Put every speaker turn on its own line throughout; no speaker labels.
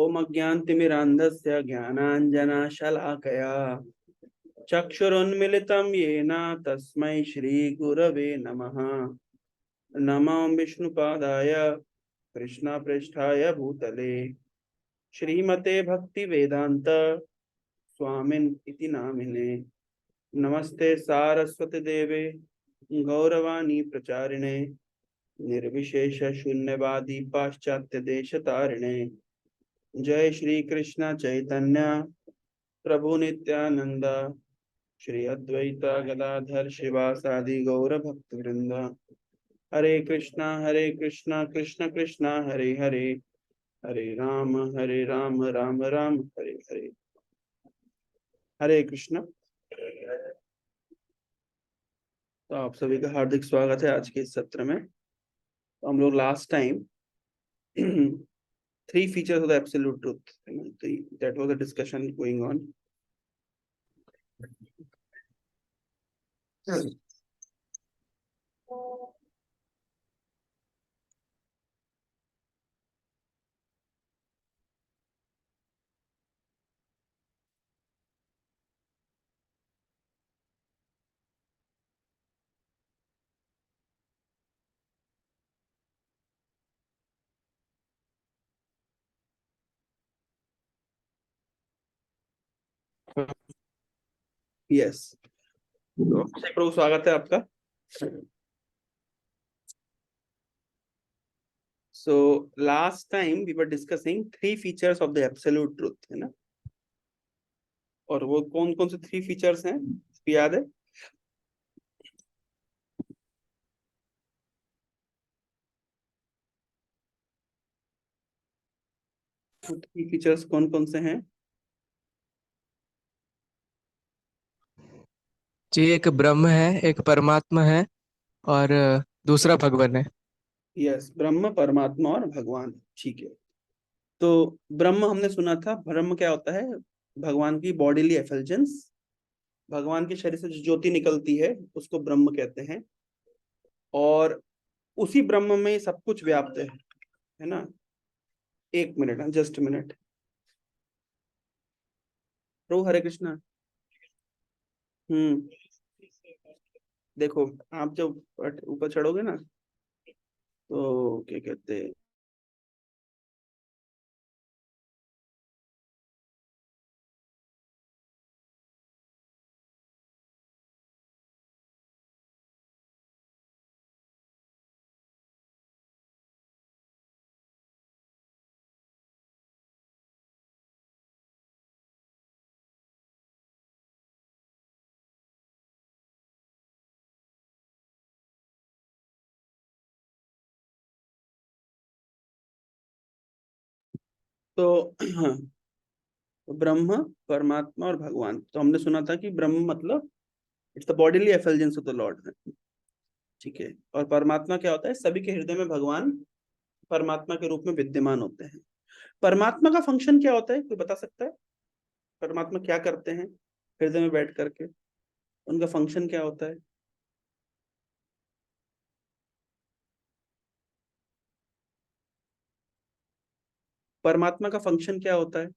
ओम अज्ञानतिमिरान्धस्य ज्ञानाञ्जनशलाकया चक्षुरुन्मिलितं येन तस्मै श्रीगुरवे नमः। नमो विष्णुपादाय कृष्णपृष्ठाय भूतले श्रीमते भक्तिवेदान्त स्वामिन् इति नामिने। नमस्ते सारस्वती देवे गौरवाणी प्रचारिणे निर्विशेष शून्यवादी पाश्चात्य देश तारिणे। जय श्री कृष्ण चैतन्य प्रभु नित्यानंद श्री अद्वैता गदाधर शिवासादि गौर भक्त वृंद। हरे कृष्णा कृष्ण कृष्णा हरे हरे, हरे राम राम राम हरे हरे। हरे कृष्ण। तो आप सभी का हार्दिक स्वागत है आज के इस सत्र में। तो हम लोग last time three features of the absolute truth, that was a discussion going on. Yes. तो प्रभु स्वागत है आपका। So last time we were discussing three features of the absolute truth, है ना। और वो कौन कौन से थ्री फीचर्स हैं याद है? थ्री फीचर्स कौन कौन से हैं?
जी, एक ब्रह्म है, एक परमात्मा है और दूसरा भगवान है।
यस, ब्रह्म परमात्मा और भगवान। ठीक है। तो ब्रह्म हमने सुना था। ब्रह्म क्या होता है? भगवान की बॉडीली एफल्जेंस, भगवान के शरीर से जो ज्योति निकलती है उसको ब्रह्म कहते हैं। और उसी ब्रह्म में सब कुछ व्याप्त है ना। एक मिनट, जस्ट मिनट। प्रभु हरे कृष्णा। देखो, आप जब ऊपर चढ़ोगे ना तो क्या कहते हैं, तो ब्रह्म परमात्मा और भगवान। तो हमने सुना था कि ब्रह्म मतलब it's the bodily effulgence of the lord, ठीक है। और परमात्मा क्या होता है? सभी के हृदय में भगवान परमात्मा के रूप में विद्यमान होते हैं। परमात्मा का फंक्शन क्या होता है, कोई बता सकता है? परमात्मा क्या करते हैं हृदय में बैठ करके? उनका फंक्शन क्या होता है? परमात्मा का फंक्शन क्या होता है?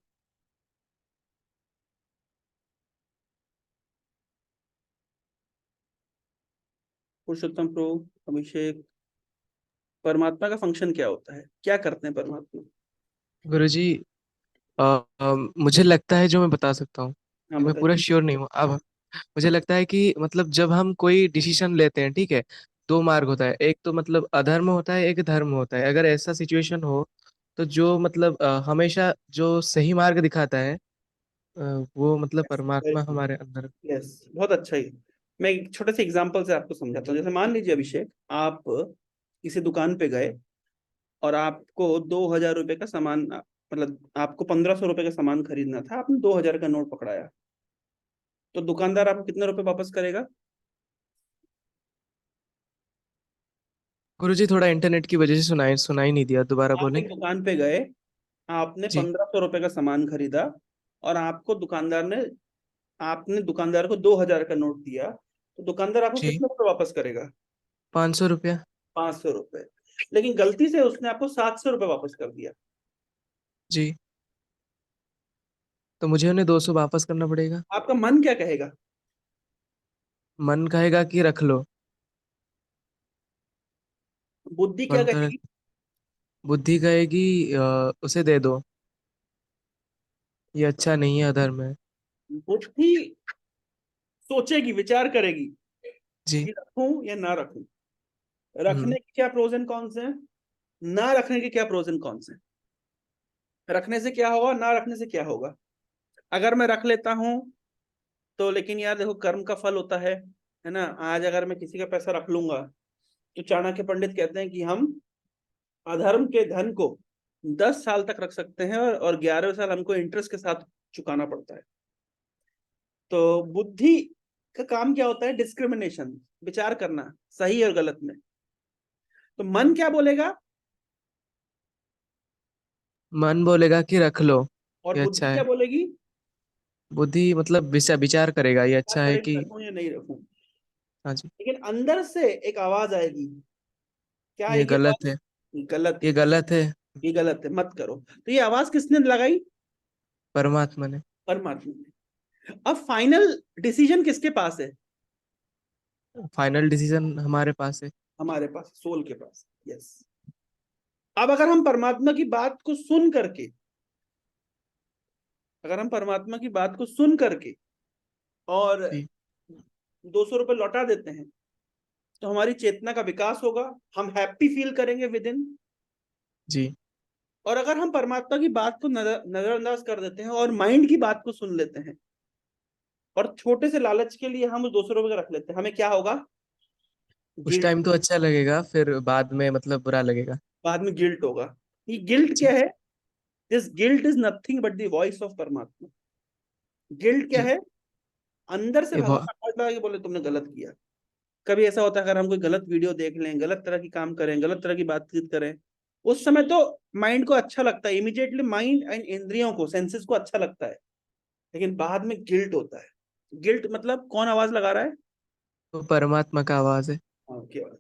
पुरुषोत्तम प्रभु, अभिषेक, परमात्मा का फंक्शन क्या होता है? क्या करते हैं परमात्मा?
गुरुजी, मुझे लगता है जो मैं बता सकता हूँ,
हाँ
मैं पूरा
बताइए।
श्योर नहीं हूँ। अब मुझे लगता है कि मतलब जब हम कोई डिसीजन लेते हैं, ठीक है, दो मार्ग होता है, एक तो मतलब अधर्म होता है, एक धर्म होता है। अगर ऐसा सिचुएशन हो तो जो मतलब हमेशा जो सही मार्ग दिखाता है, वो मतलब
वेरी
परमात्मा
गुड।
हमारे अंदर।
यस, बहुत अच्छा ही। मैं एक छोटे से एग्जांपल से आपको समझाता हूँ। जैसे मान लीजिए अभिषेक, आप किसी दुकान पे गए और आपको 2,000 रुपए का सामान, मतलब आपको 1,500 रुपए का सामान खरीदना था, आपने 2,000 का नोट पकड़ाया, तो दुकानदार आपको कितने रुपए वापस करेगा?
गुरुजी, थोड़ा इंटरनेट की वजह से सुनाई नहीं दिया, दोबारा
आप एक
बोलेंगे?
दुकान पे गए, आपने
जी।
1,500 रुपए का सामान खरीदा और आपने दुकानदार को 2,000 का नोट दिया, तो दुकानदार आपको
जी,
कितने रुपए वापस करेगा?
500 रुपया।
500 रुपए। लेकिन गलती से उसने आपको 700 रुपए वापस कर दिया।
जी। तो मुझे उन्हें 200 वापस करना पड़ेगा।
आपका मन क्या कहेगा?
मन कहेगा कि रख लो।
बुद्धि क्या
मन का
कहेगी?
बुद्धि कहेगी उसे दे दो, ये अच्छा नहीं है, अधर्म है।
बुद्धि सोचेगी, विचार करेगी
जी।
कि रखूं या ना रखूं।
हम्म।
रखने के क्या प्रोज एंड कॉन्स हैं, ना रखने के क्या प्रोज एंड कॉन्स हैं। रखने से क्या होगा, ना रखने से क्या होगा। अगर मैं रख लेता हूं तो, लेकिन यार देखो कर्म का फल होता है ना। आज अगर मैं किसी का पैसा रख लूंगा तो चाणक्य पंडित कहते हैं कि हम अधर्म के धन को 10 साल तक रख सकते हैं, और 11वें साल हमको इंटरेस्ट के साथ चुकाना पड़ता है। तो बुद्धि का काम क्या होता है? डिस्क्रिमिनेशन, विचार करना सही और गलत में। तो मन क्या बोलेगा?
मन बोलेगा कि रख लो,
और
ये
बुद्धि
अच्छा
क्या
है।
बोलेगी?
बुद्धि मतलब विचार करेगा, ये
क्या
अच्छा है
करें,
कि।
रखूं या नहीं रखूं।
हाँ जी।
लेकिन अंदर से एक आवाज आएगी। क्या
ये
आएगी
गलत है,
आवाज? गलत
ये
है,
गलत है।
ये गलत है, मत करो। तो ये आवाज किसने लगाई?
परमात्मा ने।
परमात्मा ने। अब फाइनल डिसीजन किसके पास है?
फाइनल डिसीजन हमारे पास है।
हमारे पास, सोल के पास। यस। अब अगर हम परमात्मा की बात को सुन करके, अगर हम परमात्मा की बात को सुन करके और
जी।
200 रुपये लौटा देते हैं, तो हमारी चेतना का विकास होगा। हम हैप्पी फील करेंगे विद इन।
जी।
और अगर हम परमात्मा की बात को नजरअंदाज कर देते हैं और माइंड की बात को सुन लेते हैं, और छोटे से लालच के लिए हम उस 200 रुपये का रख लेते हैं, हमें क्या होगा?
उस
गिल्ट।
टाइम तो अच्छा लगेगा, फिर बाद में मतलब बुरा लगेगा।
बाद में गिल्ट होगा। ये गिल्ट क्या
जी।
है? This guilt is nothing but the voice of परमात्मा। गिल्ट क्या
जी।
है? अंदर से
ये
भगवान आवाज लगा के बोले तुमने गलत किया। कभी ऐसा होता है, अगर हम कोई गलत वीडियो देख लें, गलत तरह की काम करें, गलत तरह की बातचीत करें, उस समय तो माइंड को अच्छा लगता है, इमीडिएटली माइंड एंड इंद्रियों को, सेंसेस को अच्छा लगता है। लेकिन बाद में गिल्ट होता है। गिल्ट मतलब कौन आवाज लगा रहा है?
तो परमात्मा का आवाज है।
हाँ, क्या बात है।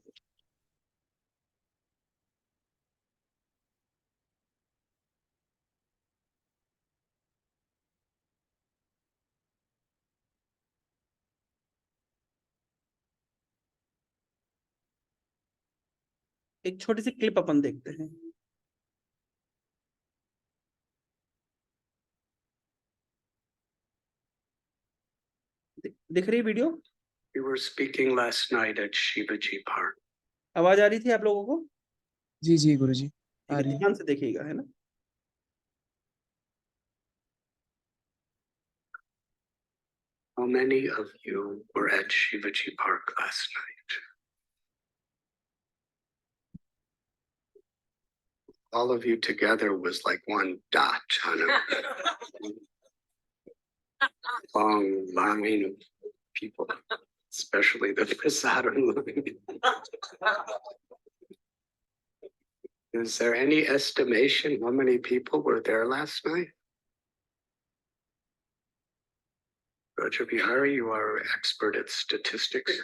एक छोटी सी क्लिप अपन देखते हैं। दिख रही video?
We were speaking last night at Shivaji Park.
आवाज आ रही थी आप लोगों को?
जी जी गुरुजी,
ठीक
आ
है,
रही है।
ध्यान से देखिएगा, है ना।
How many of you were at Shivaji Park last night? All of you together was like one dot on a long line of people, especially the Prasadam line. Is there any estimation how many people were there last night? Roger Bihari, you are an expert at statistics.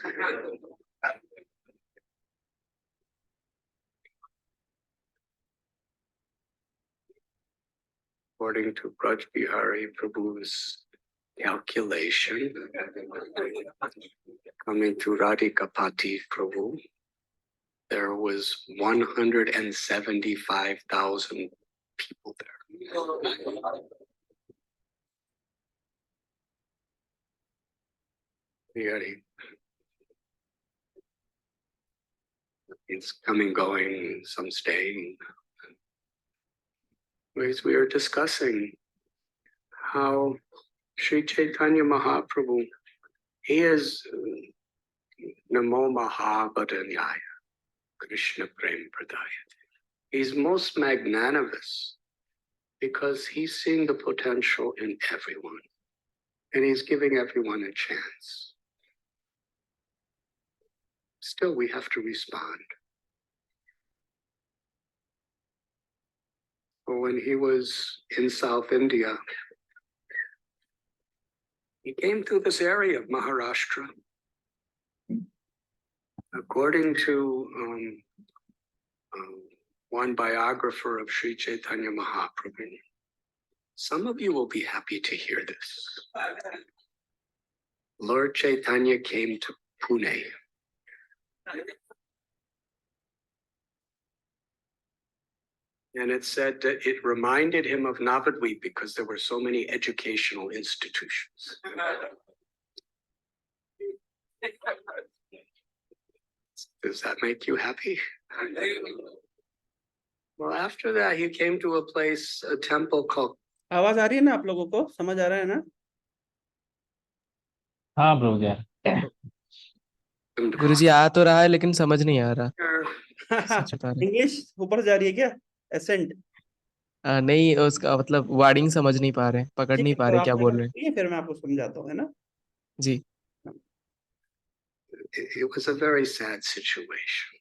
According to Raj Bihari Prabhu's calculation, coming to Radhikapati Prabhu, there was 175,000 people there. Bihari. It's coming, going, some staying. Anyways, we are discussing how Sri Chaitanya Mahaprabhu, he is Namo Mahabharanyaya, Krishna Prem Pradaya. He's most magnanimous because he's seeing the potential in everyone and he's giving everyone a chance. Still, we have to respond. When he was in South India, he came through this area of Maharashtra. According to one biographer of Sri Chaitanya Mahaprabhu, Some of you will be happy to hear this. Lord Chaitanya came to Pune. And it said that it reminded him of Navadvip because there were so many educational institutions. Does that make you happy? Well, after that, he came to a place, a temple called.
आवाज आ रही है ना आप लोगों को? समझ आ रहा है ना?
हाँ प्रभुजी।
गुरुजी आ तो रहा है लेकिन समझ नहीं आ रहा, सच बता रहे।
इंग्लिश ऊपर जा रही है क्या? एसेंट
नहीं, उसका मतलब वर्डिंग समझ नहीं पा रहे, पकड़ नहीं पा रहे क्या बोल रहे हैं।
फिर मैं आपको समझाता हूँ, है ना
जी।
It was a very sad situation.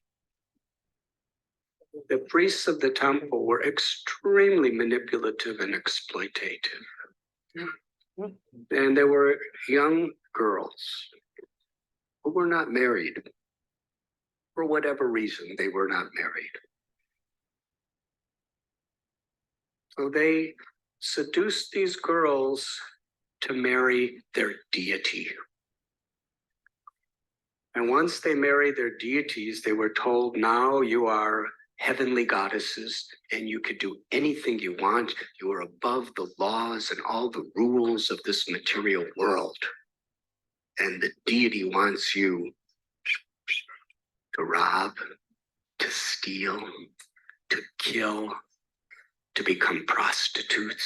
The priests of the temple were extremely manipulative and exploitative. And there were young girls who were not married. For whatever reason, they were not married. So they seduced these girls to marry their deity. And once they married their deities, they were told, now you are heavenly goddesses and you could do anything you want. You are above the laws and all the rules of this material world. And the deity wants you to rob, to steal, to kill, to become prostitutes.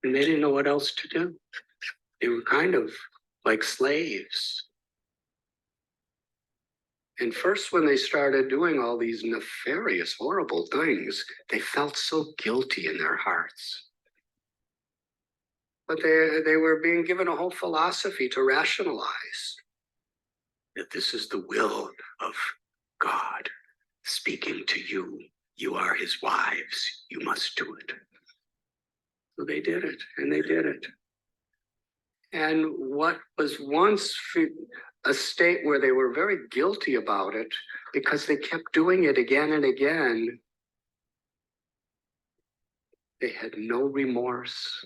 And they didn't know what else to do. They were kind of like slaves. And first, when they started doing all these nefarious, horrible things, they felt so guilty in their hearts. But they were being given a whole philosophy to rationalize that this is the will of God speaking to you. You are his wives. You must do it. So they did it, and they did it. And what was once a state where they were very guilty about it because they kept doing it again and again, they had no remorse.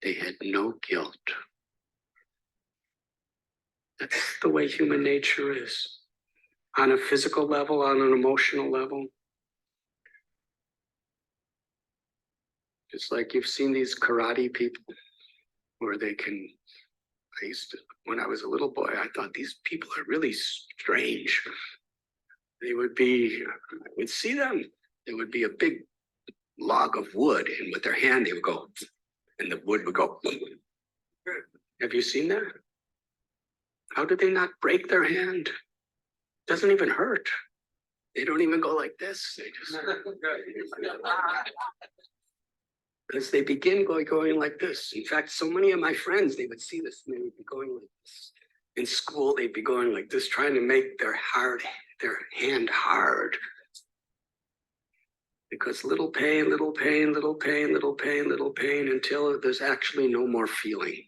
They had no guilt. That's the way human nature is. On a physical level, on an emotional level. Just like you've seen these karate people where they can, when I was a little boy, I thought these people are really strange. They would be, I would see them, there would be a big log of wood, and with their hand they would go, and the wood would go. Have you seen that? How did they not break their hand? It doesn't even hurt. They don't even go like this. They just because they begin going like this. In fact, so many of my friends, they would see this and they would be going like this. In school, they'd be going like this, trying to make their hand hard. Because little pain, little pain, little pain, little pain, little pain, until there's actually no more feeling.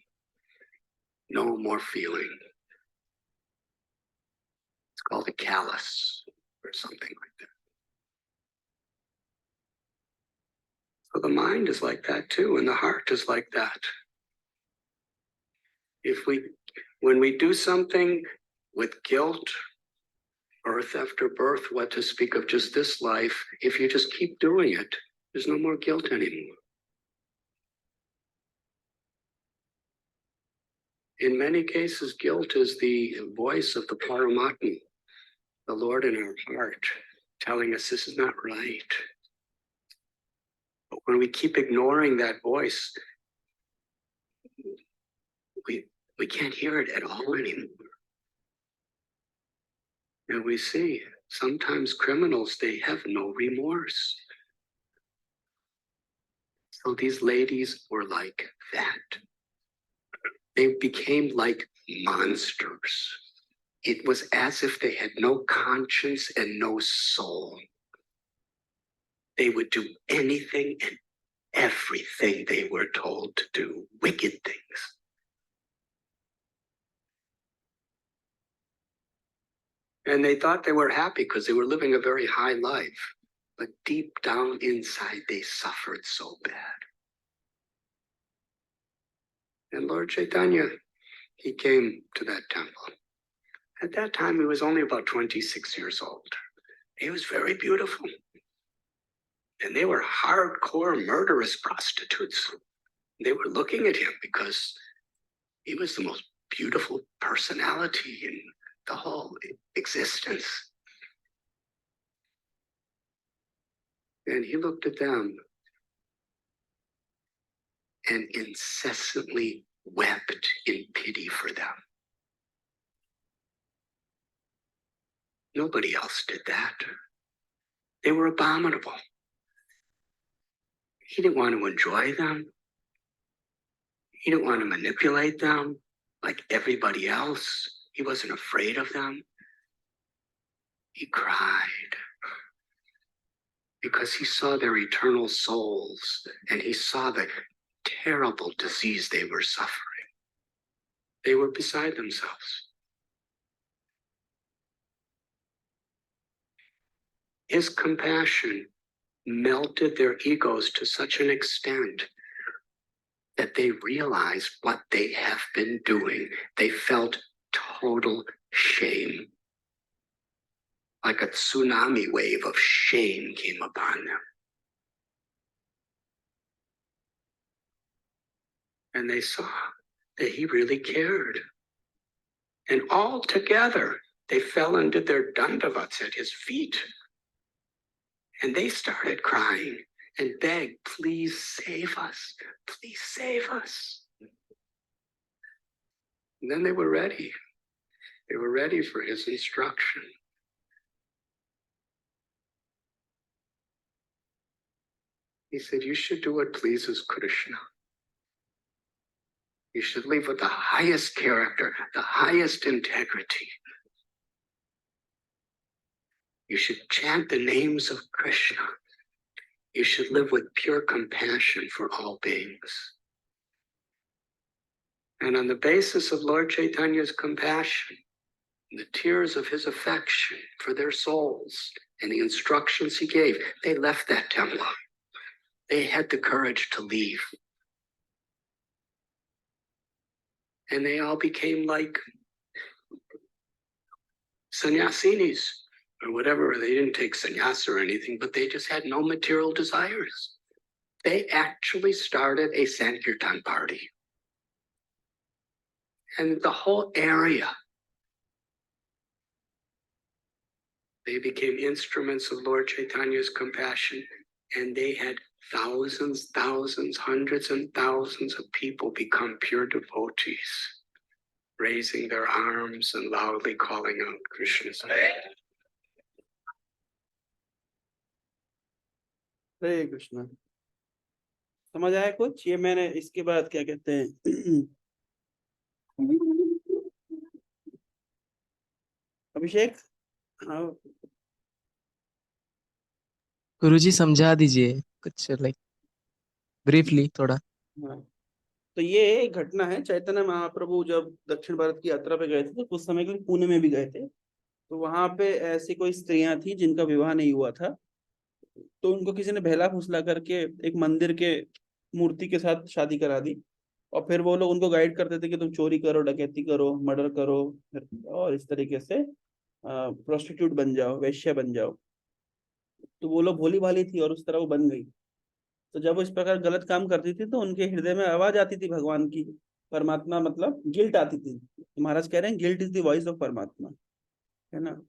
No more feeling. It's called a callus or something like that. So the mind is like that too, and the heart is like that. When we do something with guilt, birth after birth, what to speak of just this life, if you just keep doing it, there's no more guilt anymore. In many cases, guilt is the voice of the Paramatma, the Lord in our heart, telling us this is not right. But when we keep ignoring that voice, we can't hear it at all anymore. And we see sometimes criminals, they have no remorse. So these ladies were like that. They became like monsters. It was as if they had no conscience and no soul. They would do anything and everything they were told to do, wicked things. And they thought they were happy because they were living a very high life. but deep down inside they suffered so bad. And Lord Chaitanya, he came to that temple. At that time, he was only about 26 years old. He was very beautiful. And they were hardcore murderous prostitutes. They were looking at him because he was the most beautiful personality in the whole existence. And he looked at them and incessantly wept in pity for them. Nobody else did that. They were abominable. He didn't want to enjoy them. He didn't want to manipulate them like everybody else. He wasn't afraid of them. He cried because he saw their eternal souls and he saw the terrible disease they were suffering. They were beside themselves. His compassion melted their egos to such an extent that they realized what they have been doing. They felt total shame. Like a tsunami wave of shame came upon them. And they saw that he really cared. And all together, they fell and did their dandavats at his feet. And they started crying and begged, please save us. Please save us. And then they were ready. They were ready for his instruction. He said, you should do what pleases Krishna. You should live with the highest character, the highest integrity. You should chant the names of Krishna. You should live with pure compassion for all beings. And on the basis of Lord Chaitanya's compassion, the tears of his affection for their souls, and the instructions he gave, they left that temple. They had the courage to leave. And they all became like sannyasinis or whatever. They didn't take sannyas or anything, but they just had no material desires. They actually started a Sankirtan party. And the whole area, they became instruments of Lord Chaitanya's compassion, and they had thousands, hundreds and thousands of people become pure devotees, raising their arms and loudly calling out Krishna's name.
हरे कृष्णा। समझ आया कुछ? ये मैंने इसके बाद क्या कहते हैं अभिषेक? हाँ,
गुरुजी समझा दीजिए कुछ लाइक ब्रीफली थोड़ा।
हाँ। तो ये एक घटना है, चैतन्य महाप्रभु जब दक्षिण भारत की यात्रा पे गए थे तो कुछ समय के लिए पुणे में भी गए थे। तो वहां पे ऐसी कोई स्त्रियां थी जिनका विवाह नहीं हुआ था, तो उनको किसी ने बहला फुसला करके एक मंदिर के मूर्ति के साथ शादी करा दी। और फिर वो लोग उनको गाइड करते थे कि तुम चोरी करो, डकैती करो, मर्डर करो और इस तरीके से प्रोस्टिट्यूट बन जाओ, वैश्य बन जाओ। तो वो लोग भोली भाली थी और उस तरह वो बन गई। तो जब वो इस प्रकार गलत काम करती थी तो उनके हृदय में आवाज आती थी भगवान की, परमात्मा मतलब गिल्ट आती थी। महाराज कह रहे हैं guilt is the voice of परमात्मा, है ना।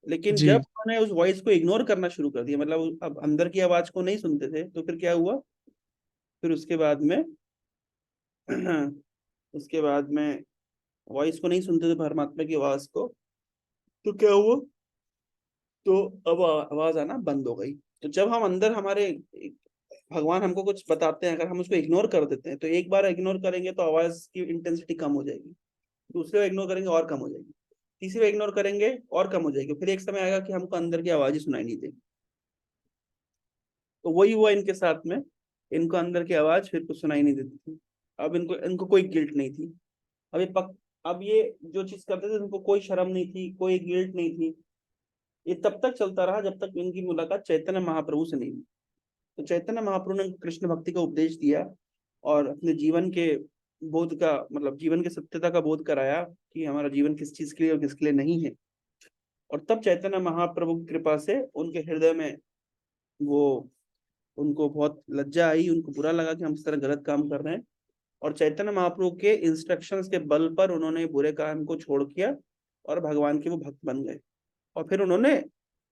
लेकिन
जी।
जब उन्होंने उस वॉइस को इग्नोर करना शुरू कर दिया, मतलब अब अंदर की आवाज को नहीं सुनते थे, तो फिर क्या हुआ? फिर उसके बाद में उसके बाद में वॉइस को नहीं सुनते थे, परमात्मा की आवाज को, तो क्या हुआ? तो अब आवाज आना बंद हो गई। तो जब हम अंदर हमारे भगवान हमको कुछ बताते हैं, अगर हम उसको इग्नोर कर देते हैं, तो एक बार इग्नोर करेंगे तो आवाज की इंटेंसिटी कम हो जाएगी, दूसरे बार इग्नोर करेंगे और कम हो जाएगी, तीसरी बार इग्नोर करेंगे और कम हो जाएगी, फिर एक समय आएगा कि हमको अंदर की आवाज ही सुनाई नहीं देगी। तो वही हुआ इनके साथ में, इनको अंदर की आवाज फिर कुछ सुनाई नहीं देती थी। अब इनको कोई गिल्ट नहीं थी। अब ये जो चीज करते थे उनको कोई शर्म नहीं थी, कोई गिल्ट नहीं थी। ये तब तक चलता रहा जब तक इनकी मुलाकात चैतन्य महाप्रभु से नहीं हुई। तो चैतन्य महाप्रभु ने कृष्ण भक्ति का उपदेश दिया और अपने जीवन के बोध का मतलब जीवन की सत्यता का बोध कराया कि हमारा जीवन किस चीज के लिए और किसके लिए नहीं है। और तब चैतन्य महाप्रभु की कृपा से उनके हृदय में वो उनको बहुत लज्जा आई, उनको बुरा लगा कि हम इस तरह गलत काम कर रहे हैं। और चैतन्य महाप्रभु के इंस्ट्रक्शंस के बल पर उन्होंने बुरे काम को छोड़ किया और भगवान के वो भक्त बन गए। और फिर उन्होंने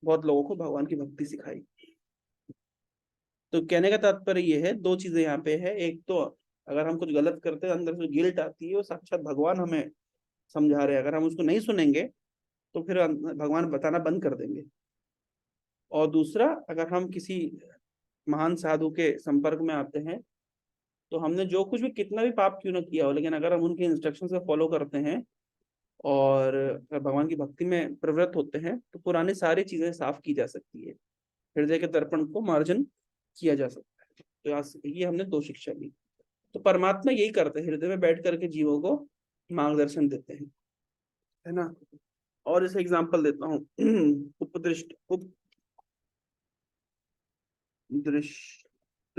बहुत लोगों को भगवान की भक्ति सिखाई। तो कहने का तात्पर्य ये है, दो चीजें यहाँ पे है। एक तो अगर हम कुछ गलत करते हैं अंदर से गिल्ट आती है, वो साक्षात भगवान हमें समझा रहे हैं। अगर हम उसको नहीं सुनेंगे तो फिर भगवान बताना बंद कर देंगे। और दूसरा, अगर हम किसी महान साधु के संपर्क में आते हैं तो हमने जो कुछ भी कितना भी पाप क्यों ना किया हो, लेकिन अगर हम उनके इंस्ट्रक्शंस को फॉलो करते हैं और भगवान की भक्ति में प्रवृत्त होते हैं तो पुरानी सारी चीजें साफ की जा सकती है, हृदय के दर्पण को मार्जन किया जा सकता है। तो ये हमने दो शिक्षा ली। तो परमात्मा यही करते हैं, हृदय में बैठ करके जीवों को मार्गदर्शन देते हैं, है ना। और इसे एग्जांपल देता हूँ उपदृष्ट उपदृष्ट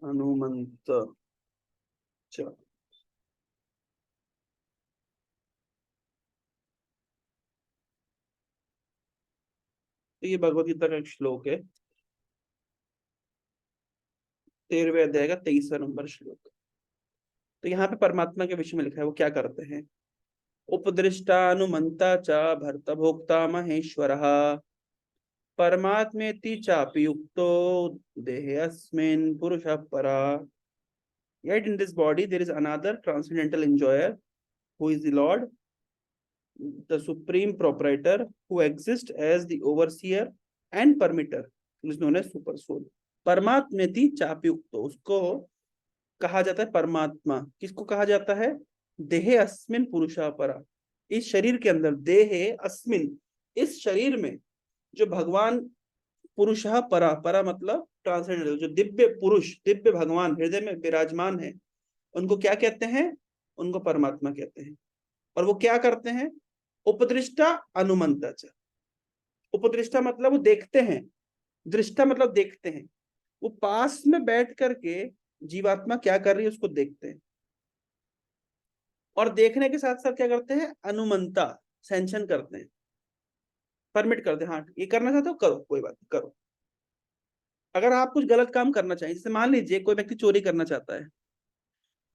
हनुमंत च। तो ये भगवद गीता का एक श्लोक है, 13वें अध्याय का 23वां नंबर श्लोक। तो यहाँ पे परमात्मा के विषय में लिखा है वो क्या करते हैं। उपदृष्टानुमंता च भर्त भोक्ता महेश्वरः परमात्मेति चापि युक्तो देहेऽस्मिन् पुरुषः परा। Yet in this body there is another transcendental enjoyer who is the Lord, the supreme proprietor, who exists as the overseer and permitter, who is known as super soul. परमात्मेति चाप्युक्तो, उसको कहा जाता है परमात्मा। किसको कहा जाता है? देहे अस्मिन पुरुषा परा, इस शरीर के अंदर, देहे अस्मिन, इस शरीर में जो भगवान पुरुषा परा, परा मतलब ट्रांसेंडेंटल, जो दिव्य पुरुष, दिव्य भगवान हृदय में विराजमान है, उनको क्या कहते हैं? उनको परमात्मा कहते हैं। और वो क्या करते हैं? उपदृष्टा अनुमंता च। उपदृष्टा मतलब वो देखते हैं, दृष्टा मतलब देखते हैं। वो पास में बैठ करके जीवात्मा क्या कर रही है उसको देखते हैं, और देखने के साथ साथ क्या करते हैं? अनुमंता, सैंक्शन करते हैं, परमिट करते हैं। हाँ, ये करना चाहते हो करो, कोई बात नहीं करो। अगर आप कुछ गलत काम करना चाहिए, जैसे मान लीजिए कोई व्यक्ति चोरी करना चाहता है,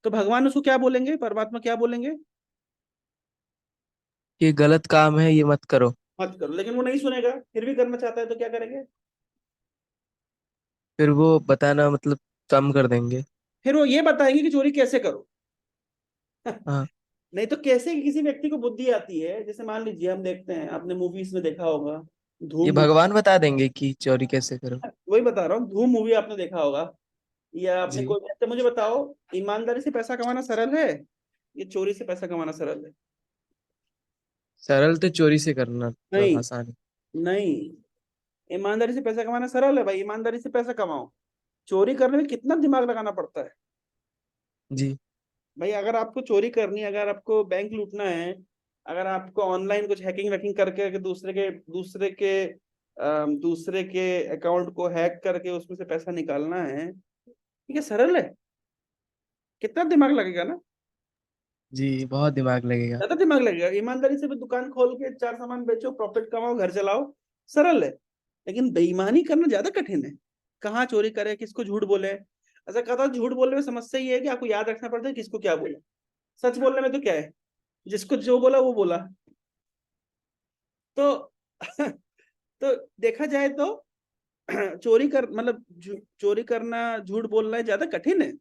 तो भगवान उसको क्या बोलेंगे? परमात्मा क्या बोलेंगे?
ये गलत काम है, ये मत करो।
मत करो। लेकिन वो नहीं सुनेगा, फिर भी करना चाहता है, तो क्या करेंगे?
फिर वो बताना मतलब कम कर देंगे।
फिर वो ये बताएंगे कि चोरी कैसे करो।
हाँ,
नहीं तो कैसे किसी व्यक्ति को बुद्धि आती है? जैसे मान लीजिए हम देखते हैं, आपने मूवीज में देखा होगा,
ये
धूम,
भगवान बता देंगे कि चोरी कैसे करो।
वही बता रहा हूँ, धूम मूवी आपने देखा होगा, या आपने
जी।
कोई, तो मुझे बताओ, ईमानदारी से पैसा कमाना सरल है या चोरी से पैसा कमाना सरल है?
सरल तो चोरी से करना मतलब
नहीं,
आसान है।
नहीं, ईमानदारी से पैसा कमाना सरल है भाई, ईमानदारी से पैसा कमाओ। चोरी करने में कितना दिमाग लगाना पड़ता है
जी।
भाई। अगर आपको चोरी करनी है, अगर आपको बैंक लूटना है, अगर आपको ऑनलाइन कुछ हैकिंग वैकिंग करके दूसरे के अकाउंट को हैक करके उसमें से पैसा निकालना है, ठीक है, सरल है? कितना दिमाग लगेगा ना,
जी, बहुत दिमाग लगेगा।
ज्यादा दिमाग लगेगा। ईमानदारी से भी दुकान खोल के चार सामान बेचो, प्रॉफिट कमाओ, घर चलाओ, सरल है। लेकिन बेईमानी करना ज्यादा कठिन है। कहाँ चोरी करे, किसको झूठ बोले। ऐसा कहता, झूठ बोलने में समस्या ये है कि आपको याद रखना पड़ता है किसको क्या बोला। सच बोलने में तो क्या है, जिसको जो बोला वो बोला। तो तो देखा जाए तो चोरी करना, झूठ बोलना ज्यादा कठिन है।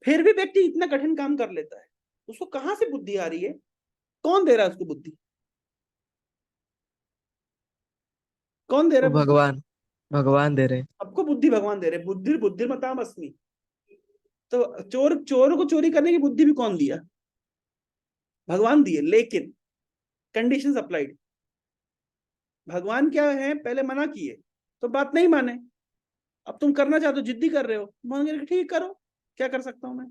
फिर भी व्यक्ति इतना कठिन काम कर लेता है, उसको कहाँ से बुद्धि आ रही है? कौन दे रहा है उसको बुद्धि? कौन दे रहा
वो
है बुद्धि?
भगवान, भगवान दे रहे हैं।
सबको बुद्धि भगवान दे रहे। बुद्धि बुद्धिमताम अस्मि। तो चोर को चोरी करने की बुद्धि भी कौन दिया? भगवान दिए, लेकिन कंडीशंस अप्लाइड। भगवान क्या है, पहले मना किए तो बात नहीं माने, अब तुम करना चाहते हो, जिद्दी कर रहे हो, मांगे ठीक करो, क्या कर सकता हूं मैं।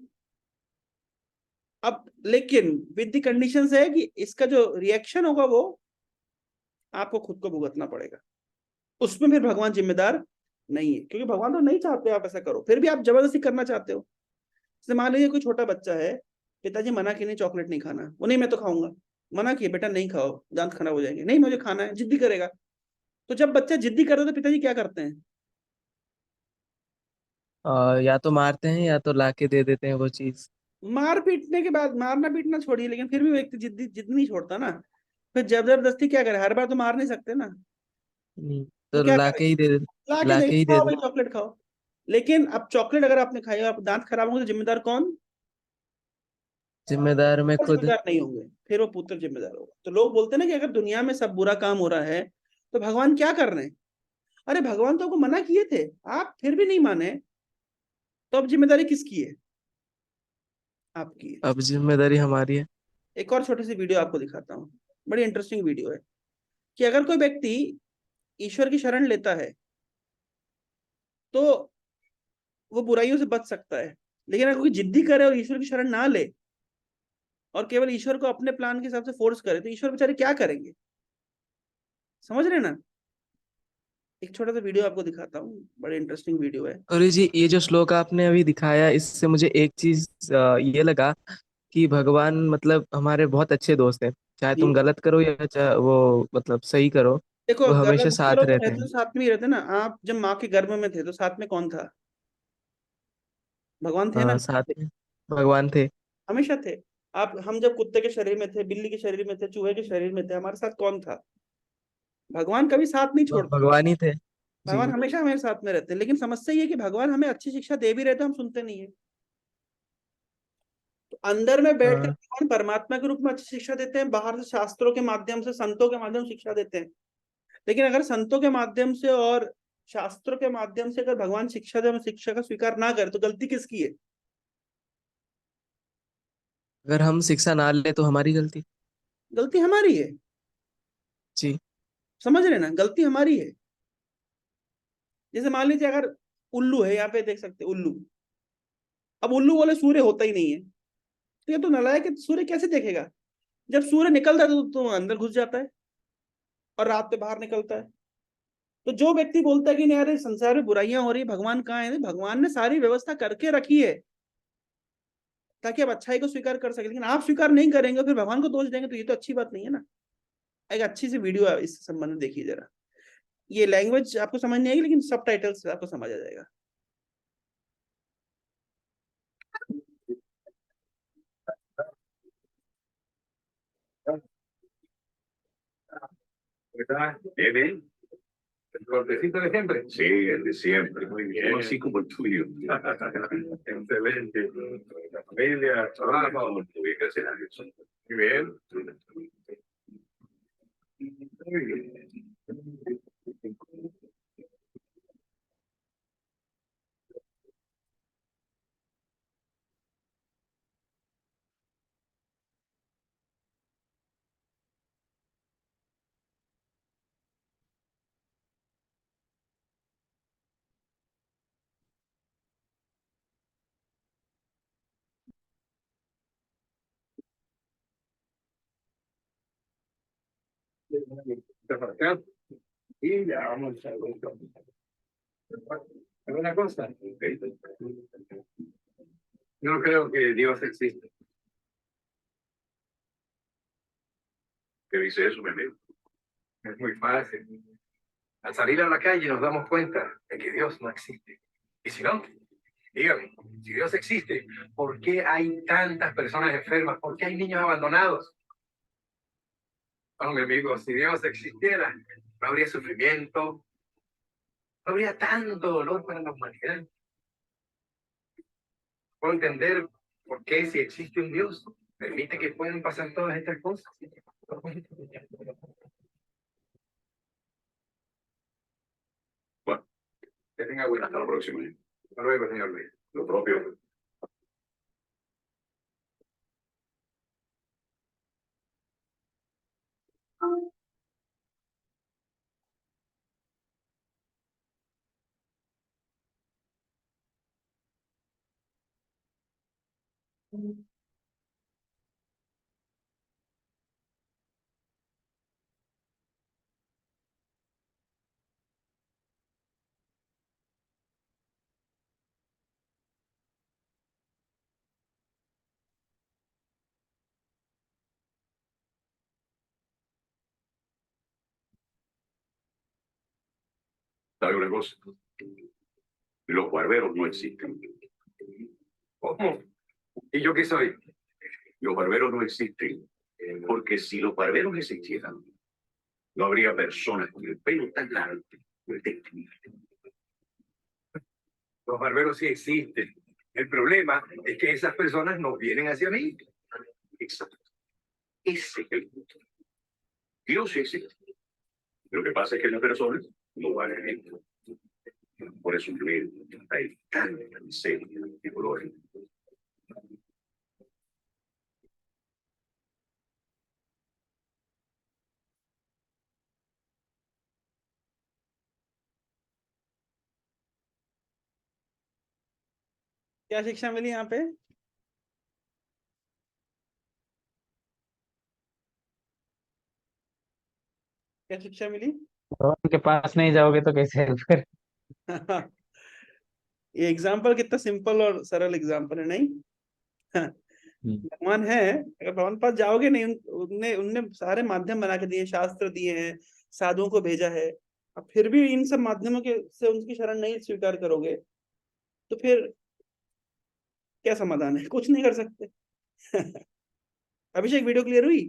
अब लेकिन विद द कंडीशंस है कि इसका जो रिएक्शन होगा वो आपको खुद को भुगतना पड़ेगा। उसमें फिर भगवान जिम्मेदार नहीं है, क्योंकि भगवान तो नहीं चाहते आप ऐसा करो, फिर भी आप जबरदस्ती करना चाहते हो। जैसे मान लीजिए कोई छोटा बच्चा है, पिताजी मना किए नहीं चॉकलेट नहीं खाना, वो नहीं मैं तो खाऊंगा, मना किए बेटा नहीं खाओ दांत खराब हो जाएंगे, नहीं मुझे खाना है, जिद्दी करेगा। तो जब बच्चा जिद्दी करता है तो पिताजी क्या करते हैं?
या तो मारते हैं या तो लाके दे देते हैं वो चीज।
मार पीटने के बाद, मारना पीटना छोड़िए, लेकिन फिर भी वो व्यक्ति जिद नहीं छोड़ता ना। फिर जबरदस्ती क्या करे, हर बार तो मार नहीं सकते ना।
नहीं,
तो
तो
क्या
लाके
करेंगे?
ही दे दे।
ला के दे,
लाके ही दे
खाओ
दे।
भाई चॉकलेट खाओ। लेकिन अब चॉकलेट अगर आपने खाई और आप दांत खराब होंगे तो जिम्मेदार कौन?
जिम्मेदार मैं
पुत्र
खुद।
जिम्मेदार नहीं होंगे, फिर वो पुत्र जिम्मेदार होगा। तो लोग बोलते हैं ना कि अगर दुनिया में सब बुरा काम हो रहा है तो भगवान क्या कर रहे हैं? अरे भगवान तो आपको मना किए थे, आप फिर भी नहीं माने, तो अब जिम्मेदारी किसकी है? आपकी है।
अब जिम्मेदारी हमारी है।
एक और छोटी सी वीडियो आपको दिखाता हूँ, बड़ी इंटरेस्टिंग वीडियो है। कि अगर कोई व्यक्ति ईश्वर की शरण लेता है तो वो बुराइयों से बच सकता है। लेकिन अगर कोई जिद्दी करे और ईश्वर की शरण ना ले और केवल ईश्वर को अपने प्लान के हिसाब से फोर्स करे, तो ईश्वर बेचारे क्या करेंगे? समझ रहे हैं ना? एक छोटा सा वीडियो आपको दिखाता हूँ, बड़े इंटरेस्टिंग वीडियो है।
और जी ये जो श्लोक आपने अभी दिखाया इससे मुझे एक चीज ये लगा कि भगवान मतलब हमारे बहुत अच्छे दोस्त हैं। चाहे
जी
तुम गलत करो या चाहे वो मतलब सही करो,
देखो,
वो हमेशा
गलत भी
साथ
करो तो
रहते
रहते तो
हैं।
साथ में ही रहते ना। आप जब माँ के गर्भ में थे तो साथ में कौन था? भगवान थे ना।
हाँ साथ में भगवान थे।
हमेशा थे। आप, हम जब कुत्ते के शरीर में थे, बिल्ली के शरीर में थे, चूहे के शरीर में थे, हमारे साथ कौन था? भगवान कभी साथ नहीं छोड़ते।
भगवान ही थे। जी।
भगवान हमेशा हमारे साथ में रहते हैं, लेकिन समस्या ये है कि भगवान हमें अच्छी शिक्षा दे भी रहे तो हम सुनते नहीं है। तो अंदर में बैठकर
हाँ
भगवान परमात्मा के रूप में अच्छी शिक्षा देते हैं, बाहर से शास्त्रों के माध्यम से, संतों के माध्यम से शिक्षा देते हैं। लेकिन अगर संतों के माध्यम से और शास्त्रों के माध्यम से अगर भगवान शिक्षा दे, हम शिक्षा का स्वीकार ना करें, तो गलती किसकी है?
अगर हम शिक्षा ना ले तो हमारी गलती।
गलती हमारी है।
जी।
समझ रहे हैं ना, गलती हमारी है। जैसे मान लीजिए अगर उल्लू है, यहाँ पे देख सकते हैं उल्लू। अब उल्लू बोले सूर्य होता ही नहीं है, तो ये तो नालायक है, सूर्य कैसे देखेगा? जब सूर्य निकलता है तो अंदर घुस जाता है और रात पे बाहर निकलता है। तो जो व्यक्ति बोलता है कि नहीं यार इस संसार में बुराइयां हो रही, भगवान कहाँ है? भगवान ने सारी व्यवस्था करके रखी है ताकि आप अच्छाई को स्वीकार कर सके, लेकिन आप स्वीकार नहीं करेंगे फिर भगवान को दोष देंगे, तो ये तो अच्छी बात नहीं है ना। एक अच्छी सी वीडियो इस संबंध में देखिए जरा। ये लैंग्वेज आपको समझ नहीं आएगी, लेकिन सब टाइटल्स आपको समझ आ जाएगा।
¿Verdad? Bien. ¿El cortecito de siempre? Sí, el de siempre. Muy bien. Así como el tuyo. Excelente. La familia, trabajo, ubicación. Muy bien. Muy bien. Para acá. Y ya vamos a ver. ¿Alguna cosa? Ok. Yo no creo que Dios existe. ¿Qué dice eso, bebé? Es muy fácil. Al salir a la calle nos damos cuenta de que Dios no existe. Y si no, dígame, si Dios existe, ¿por qué hay tantas personas enfermas? ¿Por qué hay niños abandonados? Oh, mi amigo, si Dios existiera, no habría sufrimiento, no habría tanto dolor para la humanidad. Puedo entender por qué si existe un Dios, permite que puedan pasar todas estas cosas. Bueno, que tenga buena. Hasta la próxima. Hasta luego, señor Luis. Lo propio. ¿Sabe una cosa? Los barberos no existen. ¿Cómo? ¿Y yo qué soy? Los barberos no existen. Porque si los barberos existieran, no habría personas con el pelo tan largo. Los barberos sí existen. El problema es que esas personas no vienen hacia mí. Exacto. Ese es el punto. Dios sí existe. Lo que pasa es que las personas no van a él. Por eso hay tanta miseria y dolor.
क्या शिक्षा मिली यहाँ पे? क्या शिक्षा मिली?
भगवान के पास नहीं जाओगे तो कैसे हेल्प कर।
ये एग्जाम्पल कितना सिंपल और सरल एग्जाम्पल है, नहीं? भगवान है, अगर भगवान के पास जाओगे नहीं, उनने उनने सारे माध्यम बना के दिए, शास्त्र दिए हैं, साधुओं को भेजा है, अब फिर भी इन सब माध्यमों के से उनकी शरण नहीं स्वीकार करोगे तो फिर क्या समाधान है? कुछ नहीं कर सकते। अभिषेक, वीडियो क्लियर हुई?